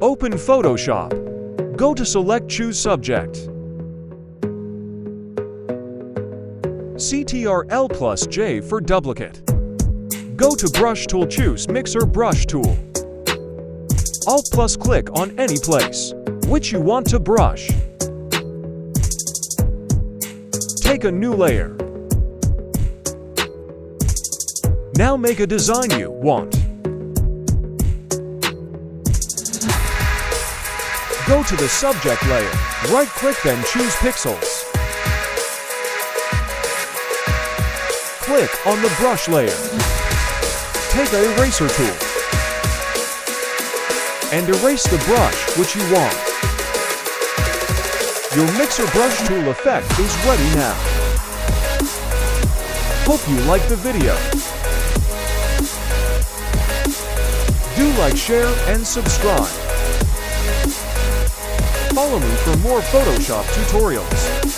Open Photoshop. Go to Select Choose Subject. Ctrl plus J for duplicate. Go to Brush Tool, choose Mixer Brush Tool. Alt plus click on any place which you want to brush. Take a new layer. Now make a design you want. Go to the subject layer, right-click then choose Pixels. Click on the brush layer. Take an eraser tool and erase the brush which you want. Your mixer brush tool effect is ready now. Hope you liked the video. Do like, share, and subscribe. Follow me for more Photoshop tutorials.